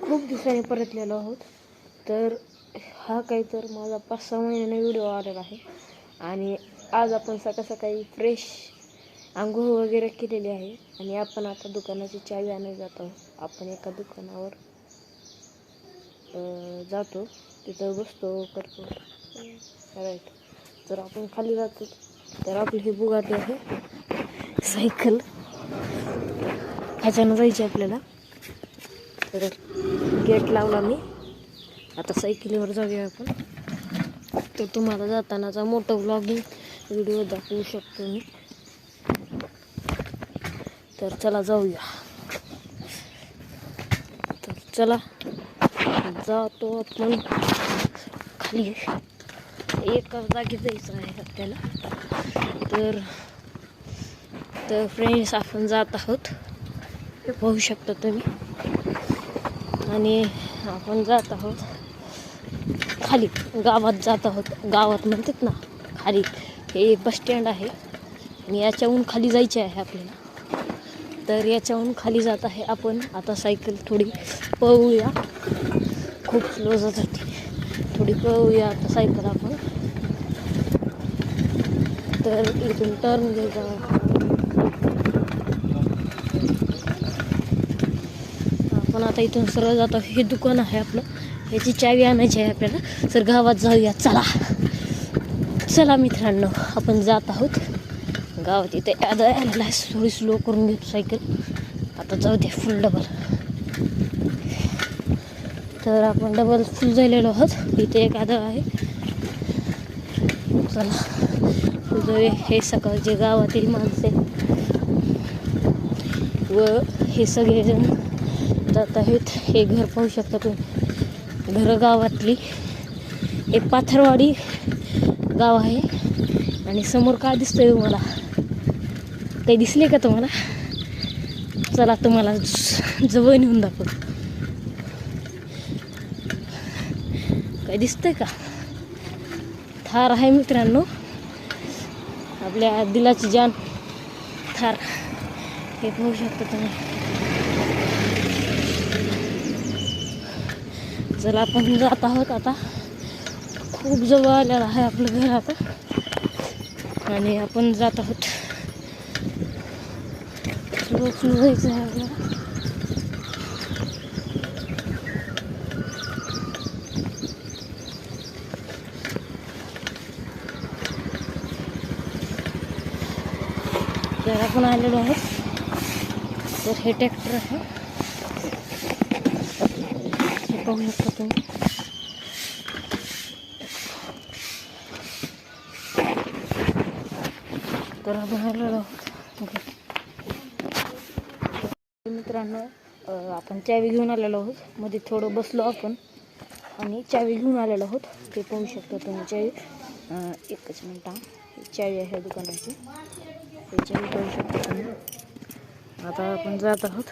खूप दिवसांनी परतलेलो आहोत. तर हा काही तर माझा 5-6 महिन्याने व्हिडिओ आलेला आहे. आणि आज आपण सकाळी फ्रेश आंघोळ वगैरे केलेली आहे आणि आपण आता दुकानाची चावी आणायला जात आहोत. आपण एका दुकानावर जातो, तिथं बसतो करतो राईट. तर आपण खाली जातो. तर आपली ही बुगाटी आहे सायकल, ह्याच्यानं जायची आपल्याला. तर गेट लावला मी, आता सायकलीवर जाऊया आपण. तर तुम्हाला जातानाचा मोठा व्लॉगिंग व्हिडिओ दाखवू शकतो मी. तर चला जाऊया. तर चला जातो आपण खाली. एका जागी जायचं आहे आपल्याला. तर फ्रेंड्स आपण जात आहोत, हे पाहू शकता तुम्ही. आणि आपण जात आहोत खाली, गावात जात आहोत. गावात म्हणतात ना खाली, हे बस स्टँड आहे आणि याच्याहून खाली जायचे आहे आपल्याला. तर याच्याहून खाली जात आहे आपण. आता सायकल थोडी पळवूया, खूप स्लो जात होती, थोडी पळवूया आता सायकल आपण. तर इथून टर्न घ्यायचा. आपण आता इथून सरळ जातो. हे दुकान आहे आपलं, ह्याची चावी आणायची आहे आपल्याला. तर गावात जाऊया, चला मित्रांनो, आपण जात आहोत गावात. इथे आलेला आहे, थोडी स्लो करून घेतो सायकल. आता जाऊ दे फुल डबल. तर आपण डबल फुल झालेलो आहोत. इथे एक आदळ आहे, चला जाऊया. हे सकाळचे गावातील माणसे व हे सगळेजण जात आहेत. हे घर पाहू शकता तुम्ही, घरं गावातली. एक पाथरवाडी गाव आहे. आणि समोर काय दिसतंय तुम्हाला, काही दिसले का तुम्हाला? चला तुम्हाला जवळ नेऊन दाखवतो. काय दिसतंय का? थार आहे मित्रांनो, आपल्या दिलाची जान थार. हे पाहू शकता तुम्ही. चला आपण जात आहोत आता. खूप जवळ आलेलं आहे आपलं घर आता. आणि आपण जात आहोत, स्लो जायचं आहे आपल्याला. तर आपण आलेलो आहोत. तर हे ट्रॅक्टर आहे, हे पाहू शकता तुम्ही. तर आपण आलेलो आहोत मित्रांनो. आपण चावी घेऊन आलेलो आहोत. मध्ये थोडं बसलो आपण आणि चावी घेऊन आलेलो आहोत. ते पाहू शकता तुम्ही चावी. एकच मिनिट, ही चावी आहे दुकानाची. ही चावी पाहू शकता तुम्ही. आता आपण जात आहोत.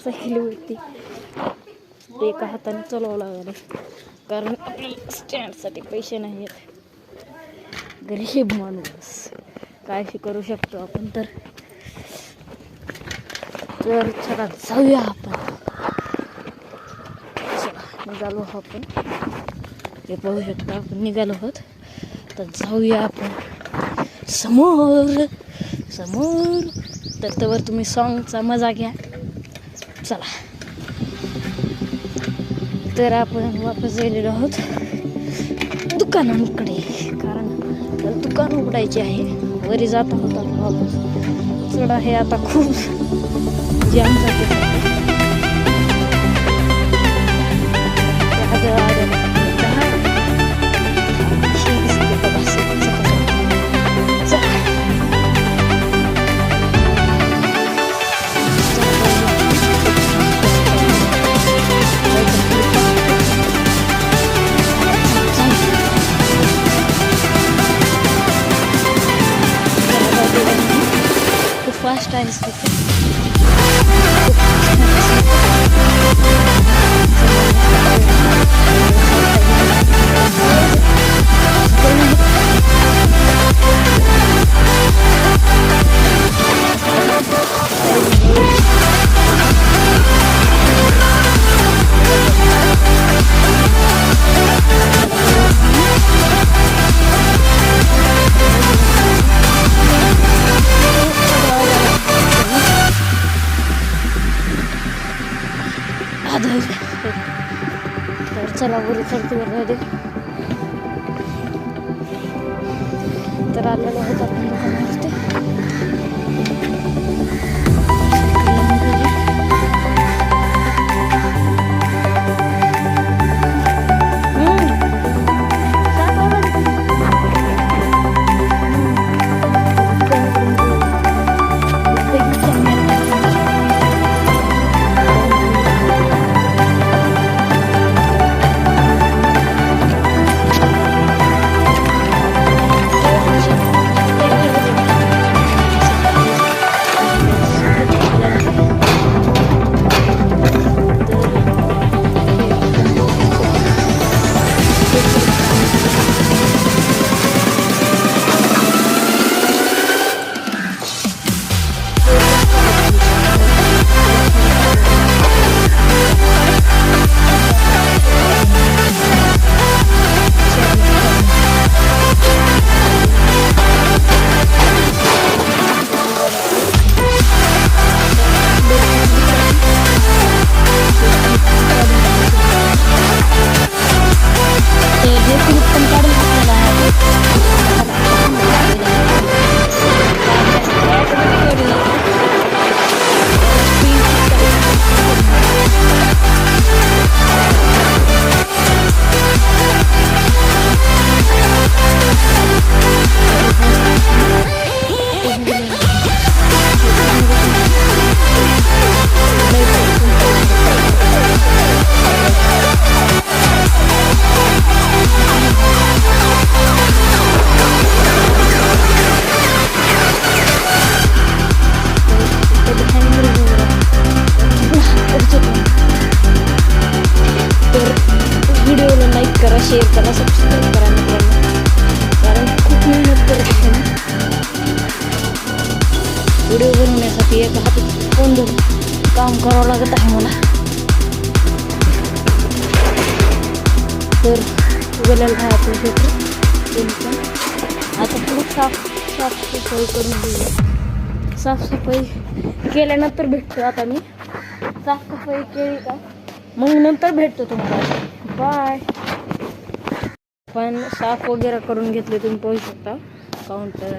सायकलीवरती ते एका हाताने चालवावं लागलं, कारण आपल्याला स्टँडसाठी पैसे नाही आहेत. गरीब माणूस, काय करू शकतो आपण. तर चला जाऊया आपण. चला निघालो आपण. हे पाहू शकता आपण निघालो आहोत. तर जाऊया आपण समोर. तर त्यावर तुम्ही सॉन्गचा मजा घ्या. चला. तर आपण वापस गेलेलो आहोत दुकानांकडे, कारण दुकान उघडायचे आहे. वरी जात आहोत आपण वापस. चढ आहे आता खूप जाम झाले. फास्ट आहे. वादळ. तर चला वर चढतीवरती तर आलेलो आहोत आपण दुकानावरती. शेअर करा, सबस्क्राईब करा मित्रांनो, कारण खूप मेहनत करत आहे मी व्हिडिओ बनवण्यासाठी. एका हातात फोन धरून काम करावं लागत आहे मला. तर उगलेलं आहे आपलं क्षेत्र. आता खूप साफसफाई करून घेऊया. साफसफाई केल्यानंतर भेटतो. आता मी साफसफाई केली का मग नंतर भेटतो तुम्हाला. बाय. पण साफ वगैरे करून घेतले. तुम्ही पाहू शकता काउंटर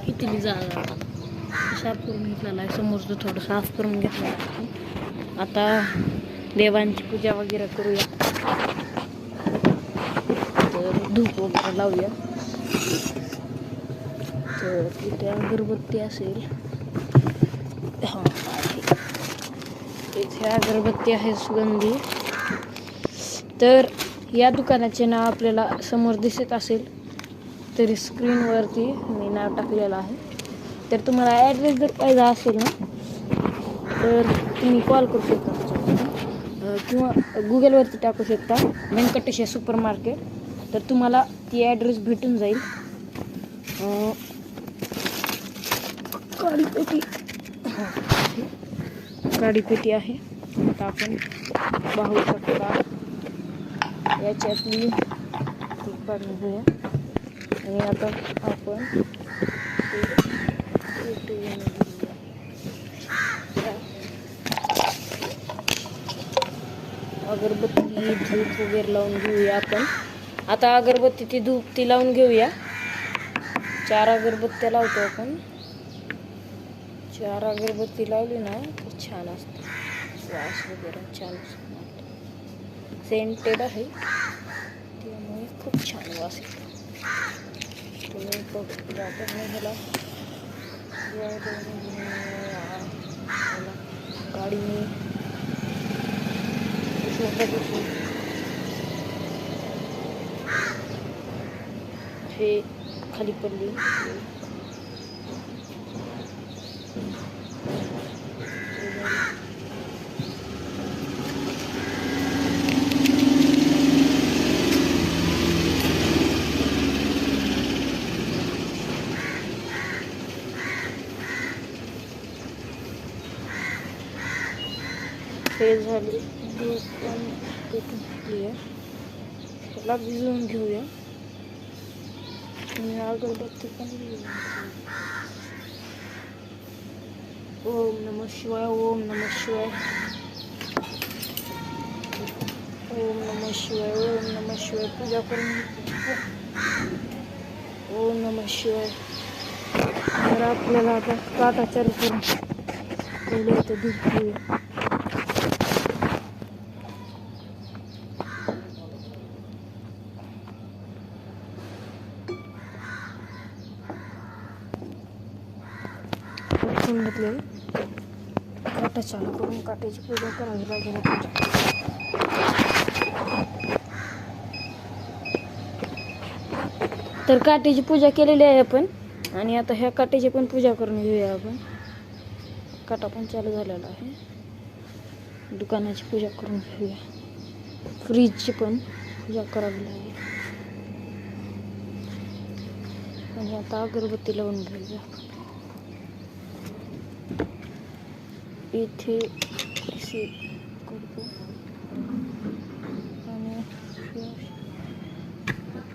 किती जागा साफ करून घेतलेला आहे. समोरचं थोडं साफ करून घेतलं आहे. आता देवांची पूजा वगैरे करूया. तर धूप वगैरे लावूया. तर तिथे अगरबत्ती असेल. हां, इथे अगरबत्ती आहे सुगंधी. तर या दुकानाचे नाव आपल्याला समोर दिसत असेल तरी स्क्रीनवरती मी नाव टाकलेलं आहे. तर तुम्हाला ॲड्रेस जर पाहिजे असेल ना तर तुम्ही कॉल करू शकता किंवा गुगलवरती टाकू शकता व्यंकटेश सुपर मार्केट. तर तुम्हाला ती ॲड्रेस भेटून जाईल. काडीपेटी आहे. आता आपण पाहू शकता याच्यातली काढून घेऊया. आणि आता आपण अगरबत्ती धूप वगैरे लावून घेऊया आपण. आता अगरबत्ती ती धूप ती लावून घेऊया. 4 अगरबत्त्या लावतो आपण. 4 अगरबत्ती लावली ना तर छान असते. वास वगैरे छान सेंटेड आहे त्यामुळे खूप छान वास येतो. तुम्ही ह्याला गाडीने हे खाली पडली. हे झाली पण घेतली आहे. त्याला भिजवून घेऊया. आणि अगरबत्ती पण घेऊया. ओम नमः शिवाय, ओम नमः शिवाय. ओम नमः शिवाय, ओम नमः शिवाय. पूजा करून ओम नमः शिवाय. तर आपल्याला आता काटा चालू करून पहिले इथं दूध घेऊया. घेतले काटा चालू करून काट्याची पूजा करावी लागेल. तर काट्याची पूजा केलेली आहे आपण आणि आता ह्या काट्याची पण पूजा करून घेऊया आपण. काटा पण चालू झालेला आहे. दुकानाची पूजा करून घेऊया. फ्रीजची पण पूजा करावी लागेल आणि आता अगरबत्ती लावून घेऊया. इथे असे करतो आणि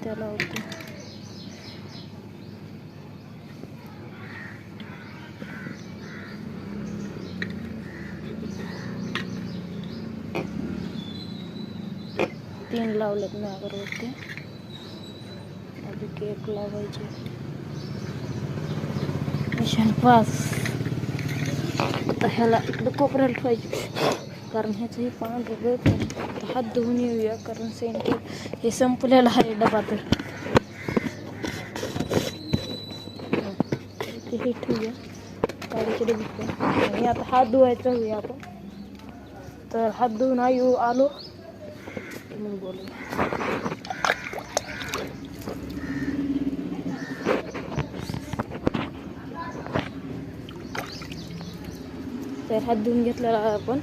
त्याला होतो. तीन लावलेत मी अगरबत्ती. अजून एक लावायचे. Mission pass. आता ह्याला कोपऱ्याला ठेवायचे कारण ह्याचंही पाणी हात धुवून येऊया कारण सेंटी हे संपलेलं आहे डबा. तर हे ठेवूया गाडीचे डबे आणि आता हात धुवायचा होऊया आपण. तर हात धुवून आलो मग बोलू. तर हात धुवून घेतलेला आहे आपण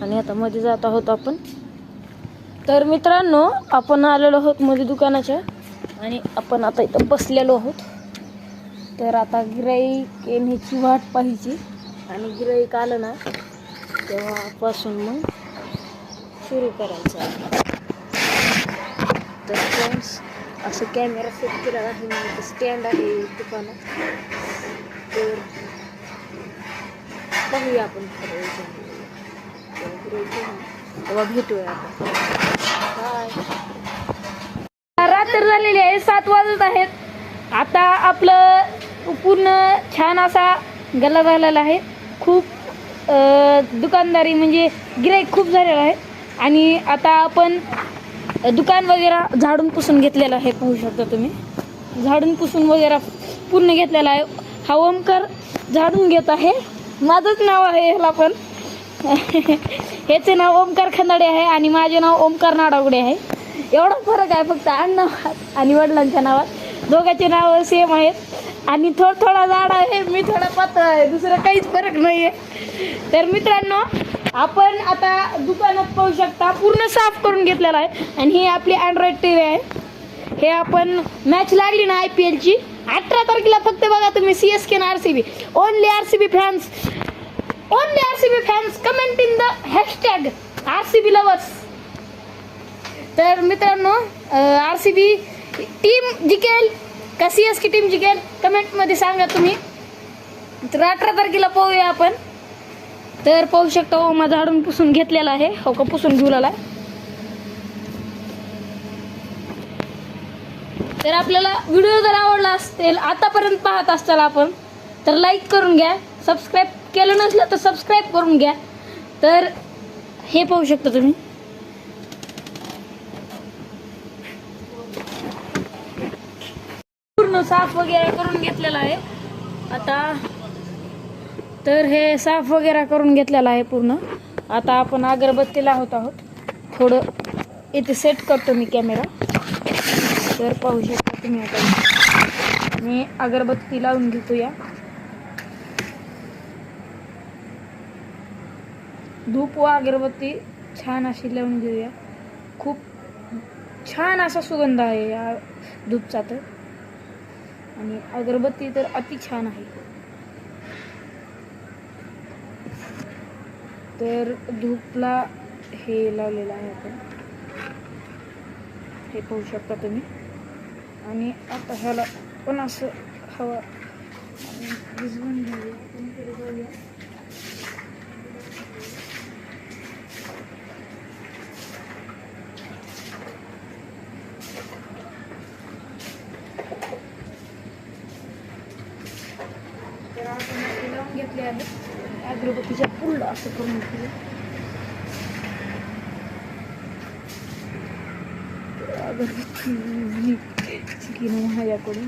आणि आता मध्ये जात आहोत आपण. तर मित्रांनो आपण आलेलो आहोत मध्ये दुकानाच्या आणि आपण आता इथं बसलेलो आहोत. तर आता गिऱ्हाईक येण्याची वाट पाहिजे आणि गिऱ्हाईक आलं ना तेव्हापासून मग सुरू करायचं. तर फ्रेंड्स असं कॅमेरा सेट केलेला आहे. म्हणजे स्टँड आहे दुकानात. तर बघूया आपण तेव्हा भेटूया आपण. बाय. रात्र झालेली आहे. 7 वाजत आहेत. आता आपलं पूर्ण छान असा गल्ला झालेला आहे. खूप दुकानदारी म्हणजे गिऱ्हाईक खूप झालेला आहे आणि आता आपण दुकान वगैरे झाडून पुसून घेतलेलं आहे. पाहू शकता तुम्ही. झाडून पुसून वगैरे पूर्ण घेतलेला आहे. हा ओमकार झाडून घेत आहे. माझंच नाव आहे ह्याला पण. ह्याचे नाव ओमकार खंदाडे आहे आणि माझे नाव ओमकार नाडागुडे आहे. एवढा फरक आहे फक्त आडनावात आणि वडिलांच्या नावात. दोघांचे नाव सेम आहेत आणि थोडा जाड आहे, मी थोडा पातळ आहे. दुसरं काहीच फरक नाही आहे. तर मित्रांनो आपण आता दुकानात पाहू शकता पूर्ण साफ करून घेतलेला आहे आणि ही आपली अँड्रॉइड टीव्ही आहे. हे आपण मॅच लागली ना IPL ची 18 तारखेला फक्त बघा तुम्ही CSK आणि RCB. Only RCB fans comment in the hashtag RCB lovers. तर मित्रांनो RCB टीम जिंकेल का CSK टीम जिंकेल कमेंटमध्ये सांगा तुम्ही. तर 18 तारखेला पाहूया आपण. तर पाहू शकता ओमा झाडून पुसून घेतलेला आहे. हो का पुसून घेऊ लागला. तर आपल्याला व्हिडिओ जर आवडला असेल आतापर्यंत पाहत असाल आपण तर लाईक करून घ्या. सबस्क्राईब केलं नसलं तर सबस्क्राईब करून घ्या. तर हे पाहू शकता तुम्ही. पूर्ण साफ वगैरे करून घेतलेला आहे आता. तर हे साफ वगैरे करून घेतलेला आहे पूर्ण. आता आपण अगरबत्ती लावत आहोत. थोडं इथे सेट करतो मी कॅमेरा. तर पाहू शकता तुम्ही. आता मी अगरबत्ती लावून घेतो. या धूप व अगरबत्ती छान अशी लावून घेऊया. खूप छान असा सुगंध आहे या धूपचा. तर आणि अगरबत्ती तर अति छान आहे. तर धूपला हे लावलेलं आहे आपण. हे पाहू शकता तुम्ही. आणि आता ह्याला पण असं हवा भिजवून घेऊया. आले अगरबत्तीच्या फुल असं करून घेतलं. अगरबत्ती घेणं माझ्याकडून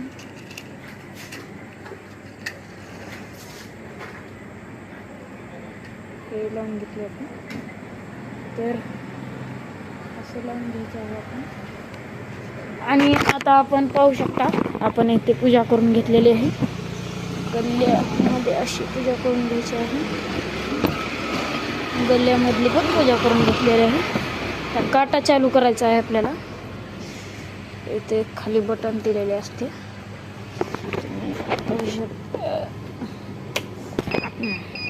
हे लावून घेतले आपण. तर असं लावून घ्यायचं आहे आपण. आणि आता आपण पाहू शकता आपण इथे पूजा करून घेतलेली आहे. गल्ल्यामध्ये अशी पूजा करून घ्यायची आहे. गल्ल्यामधली पण पूजा करून घेतलेली आहे. त्या काटा चालू करायचा आहे आपल्याला. इथे खाली बटन दिलेले असते.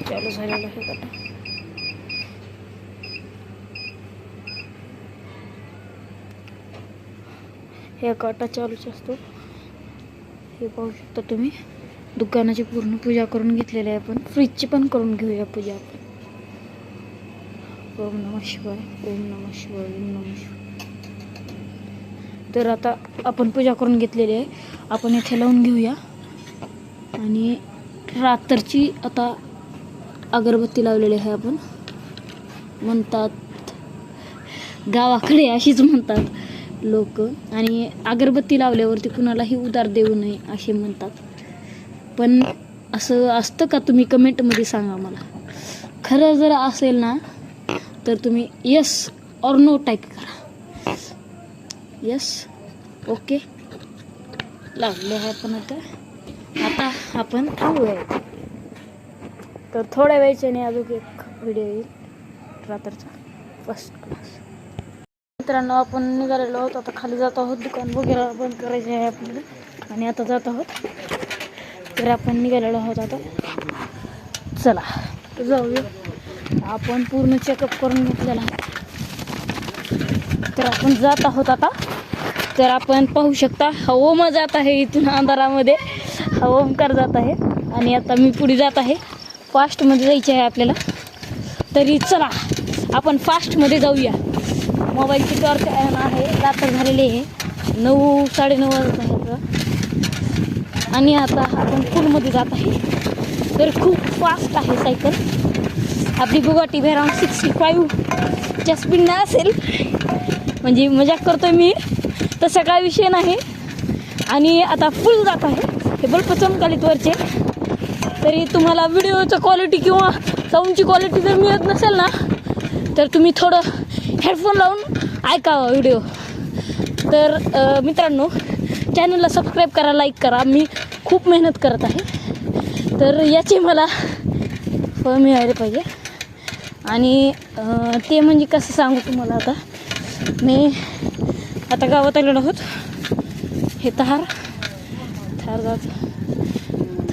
चालू झालेला आहे काटा. हे काटा चालूच असतो. हे पाहू शकता तुम्ही. दुकानाची पूर्ण पूजा करून घेतलेली आहे आपण. फ्रीजची पण करून घेऊया पूजा आपण. ओम नमः शिवाय, ओम नमः शिवाय, ओम नमः शिवाय. तर आता आपण पूजा करून घेतलेली आहे. आपण इथे लावून घेऊया. आणि रात्रची आता अगरबत्ती लावलेली आहे आपण. म्हणतात गावाकडे अशीच म्हणतात लोक. आणि अगरबत्ती लावल्यावरती कुणालाही उधार देऊ नये असे म्हणतात. पण असं असतं का? तुम्ही कमेंटमध्ये सांगा मला. खरं जर असेल ना तर तुम्ही यस और नो टाईप करा. यस, ओके, लावले आहे आपण. आता आपण थांबूया. तर थोड्या वेळच्याने अजून एक व्हिडिओ येईल रात्रचा फर्स्ट क्लास. मित्रांनो, आपण निघालेलो आहोत. आता खाली जात आहोत. दुकान वगैरे बंद करायचे आहे आपल्याला. आणि आता जात आहोत. तर आपण निघालेलो आहोत आता. चला जाऊया. आपण पूर्ण चेकअप करून घेतलेला आहे. तर आपण जात आहोत आता. तर आपण पाहू शकता ओम जात आहे इथून अंधारामध्ये. ओमकार जात आहे. आणि आता मी पुढे जात आहे. फास्टमध्ये जायचे आहे आपल्याला. तरी चला आपण फास्टमध्ये जाऊया. मोबाईलची टॉर्च आहे. रात्र झालेली आहे. 9, 9:30 वाजत आहे. आणि आता आपण फुलमध्ये जात आहे. तर खूप फास्ट आहे सायकल आपली. बुगाटी व्हेरॉन 65च्या स्पीडनं असेल. म्हणजे मजाक करतोय मी, तसं काय विषय नाही. आणि आता फुल जात आहे. हे बल्ब चमकालीत वरचे. तरी तुम्हाला व्हिडिओचं क्वालिटी किंवा साऊंडची क्वालिटी जर मिळत नसेल ना तर तुम्ही थोडं हेडफोन लावून ऐकावा व्हिडिओ. तर मित्रांनो, चॅनलला सबस्क्राईब करा, लाईक करा. मी खूप मेहनत करत आहे. तर याचे मला फळ मिळाले पाहिजे. आणि ते म्हणजे कसं सांगू तुम्हाला. आता मी आता गावात आलेलो आहोत. हे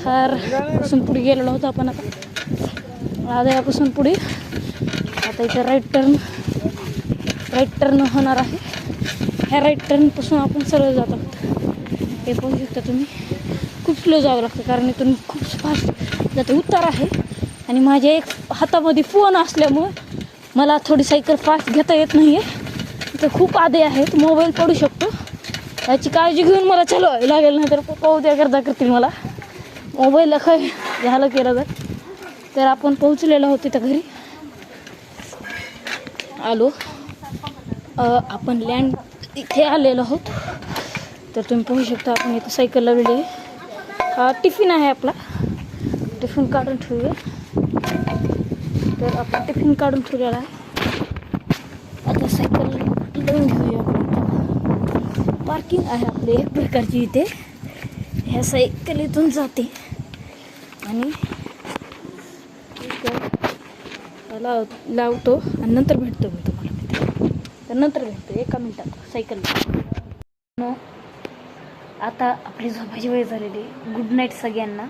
थारपासून पुढे गेलेलो आहोत आपण. आता आदयापासून पुढे आता इथं राईट टर्न होणार आहे. ह्या राईट टर्नपासून आपण सरळ जात आहोत. हे पाहू शकता तुम्ही. खूप स्लो जावं लागतं कारण इथून खूप फास्ट जातं. उतार आहे. आणि माझ्या एक हातामध्ये फोन असल्यामुळं मला थोडी सायकल फास्ट घेता येत नाही आहे. इथं खूप आदे आहेत. मोबाईल पडू शकतो. याची काळजी घेऊन मला चालवावी लागेल. नाही तर पप्पा उद्या करता करतील मला. मोबाईलला काय झालं केलं तर आपण पोहोचलेलो आहोत तिथं घरी. आलो. आपण लँड इथे आलेलो आहोत. तर तुम्ही पाहू शकता आपण इथं सायकल लावलेली आहे. हा टिफिन आहे आपला. टिफिन काढून ठेवूया. तर आपण टिफिन काढून ठेवलेला आहे. आता सायकल लावून घेऊया आपण. पार्किंग आहे आपली एक प्रकारची इथे. ह्या सायकल इथून जाते आणि लावतो आणि नंतर भेटतो मी तुम्हाला. तर नंतर भेटतो 1 मिनिटात सायकल. आता आपली झोपायची वेळ झालेली. गुड नाईट सगळ्यांना.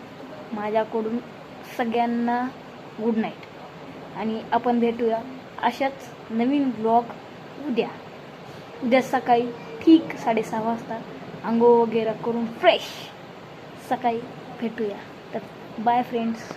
माझ्याकडून सगळ्यांना गुड नाईट. आणि आपण भेटूया अशाच नवीन ब्लॉग उद्या सकाळी ठीक 6:30 वाजता. अंघोळ वगैरे करून फ्रेश सकाळी भेटूया. तर बाय फ्रेंड्स.